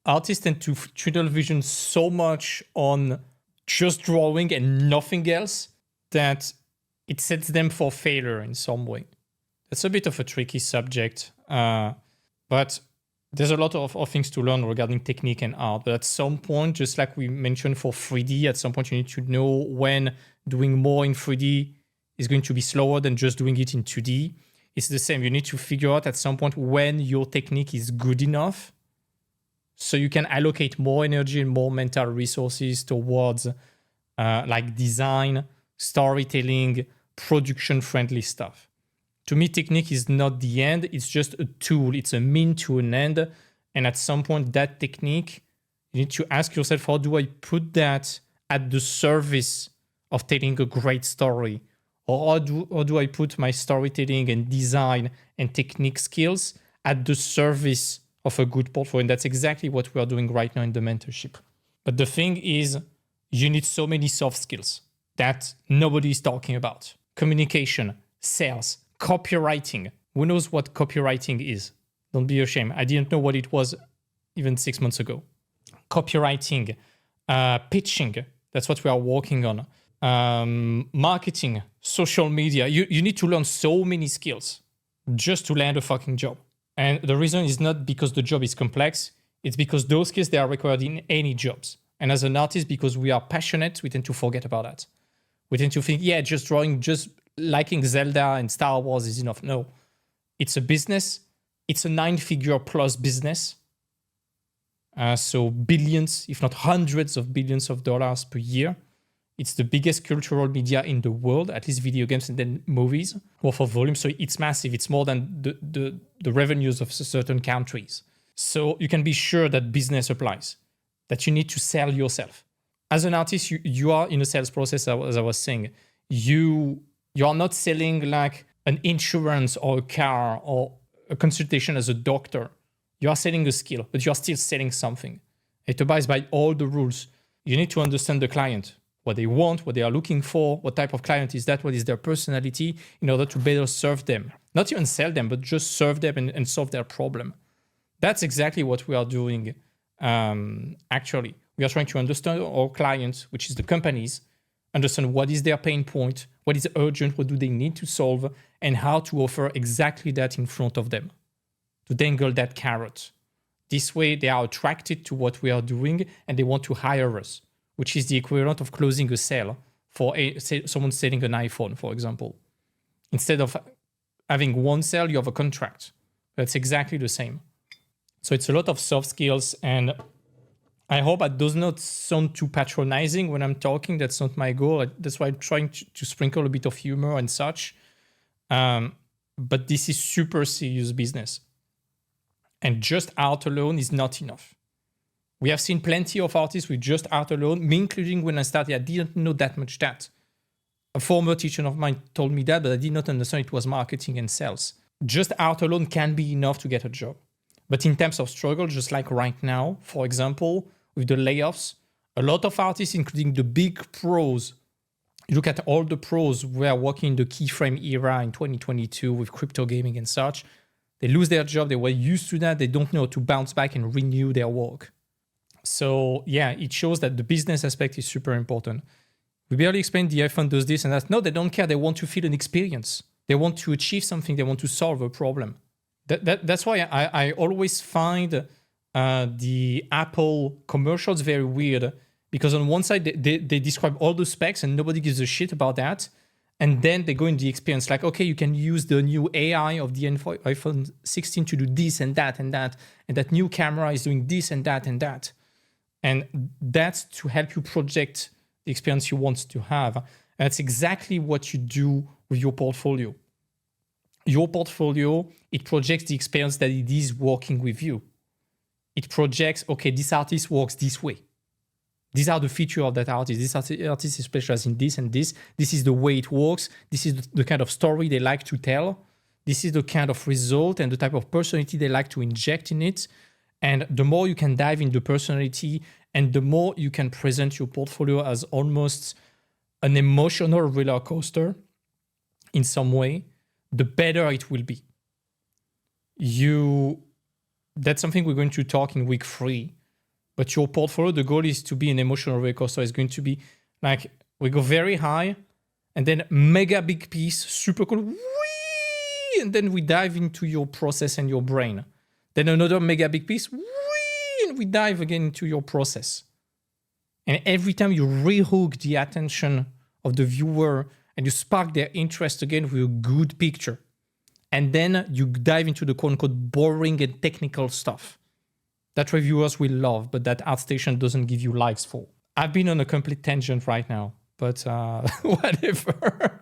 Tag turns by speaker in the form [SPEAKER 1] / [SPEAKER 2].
[SPEAKER 1] artists tend to tunnel vision so much on just drawing and nothing else that it sets them for failure in some way. That's a bit of a tricky subject, but there's a lot of things to learn regarding technique and art. But at some point, just like we mentioned for 3D, at some point you need to know when doing more in 3D is going to be slower than just doing it in 2D. It's the same. You need to figure out at some point when your technique is good enough so you can allocate more energy and more mental resources towards like design, storytelling, production-friendly stuff. To me, technique is not the end. It's just a tool. It's a mean to an end. And at some point, that technique, you need to ask yourself, how do I put that at the service of telling a great story? Or how do I put my storytelling and design and technique skills at the service of a good portfolio? And that's exactly what we are doing right now in the mentorship. But the thing is, you need so many soft skills that nobody is talking about. Communication, sales, copywriting. Who knows what copywriting is? Don't be ashamed. I didn't know what it was even 6 months ago. Copywriting, pitching. That's what we are working on. Marketing, social media. You need to learn so many skills just to land a fucking job. And the reason is not because the job is complex. It's because those skills, they are required in any jobs. And as an artist, because we are passionate, we tend to forget about that. We tend to think, yeah, just drawing, just liking Zelda and Star Wars is enough. No, it's a business. It's a 9-figure plus business. So billions, if not hundreds of billions of dollars per year. It's the biggest cultural media in the world, at least video games and then movies, worth of volume. So it's massive. It's more than the revenues of certain countries. So you can be sure that business applies, that you need to sell yourself. As an artist, you are in a sales process, as I was saying. You are not selling like an insurance or a car or a consultation as a doctor. You are selling a skill, but you are still selling something. It abides by all the rules. You need to understand the client, what they want, what they are looking for, what type of client is that, what is their personality, in order to better serve them. Not even sell them, but just serve them and solve their problem. That's exactly what we are doing, actually. We are trying to understand our clients, which is the companies, understand what is their pain point, what is urgent, what do they need to solve, and how to offer exactly that in front of them, to dangle that carrot. This way, they are attracted to what we are doing, and they want to hire us, which is the equivalent of closing a sale for someone selling an iPhone, for example. Instead of having one sale, you have a contract. That's exactly the same. So it's a lot of soft skills, and I hope that does not sound too patronizing when I'm talking. That's not my goal. That's why I'm trying to sprinkle a bit of humor and such. But this is super serious business. And just art alone is not enough. We have seen plenty of artists with just art alone, me including when I started. I didn't know that much that. A former teacher of mine told me that, but I did not understand it was marketing and sales. Just art alone can be enough to get a job. But in terms of struggle, just like right now, for example, with the layoffs, a lot of artists, including the big pros, you look at all the pros who are working in the keyframe era in 2022 with crypto gaming and such, they lose their job, they were used to that, they don't know how to bounce back and renew their work. So yeah, it shows that the business aspect is super important. We barely explained the iPhone does this and that. No, they don't care. They want to feel an experience. They want to achieve something. They want to solve a problem. That's why I always find the Apple commercials very weird, because on one side they describe all the specs and nobody gives a shit about that. And then they go in the experience like, okay, you can use the new AI of the iPhone 16 to do this and that and that. And that new camera is doing this and that and that. And that's to help you project the experience you want to have. And that's exactly what you do with your portfolio. Your portfolio, it projects the experience that it is working with you. It projects, okay, this artist works this way. These are the features of that artist. This artist is specialized in this and this. This is the way it works. This is the kind of story they like to tell. This is the kind of result and the type of personality they like to inject in it. And the more you can dive into personality and the more you can present your portfolio as almost an emotional roller coaster in some way, the better it will be. That's something we're going to talk in week 3. But your portfolio, the goal is to be an emotional roller coaster. It's going to be like we go very high and then mega big piece, super cool, whee, and then we dive into your process and your brain. Then another mega big piece, whee, and we dive again into your process. And every time you rehook the attention of the viewer and you spark their interest again with a good picture. And then you dive into the quote unquote boring and technical stuff that reviewers will love, but that ArtStation doesn't give you likes for. I've been on a complete tangent right now, but whatever.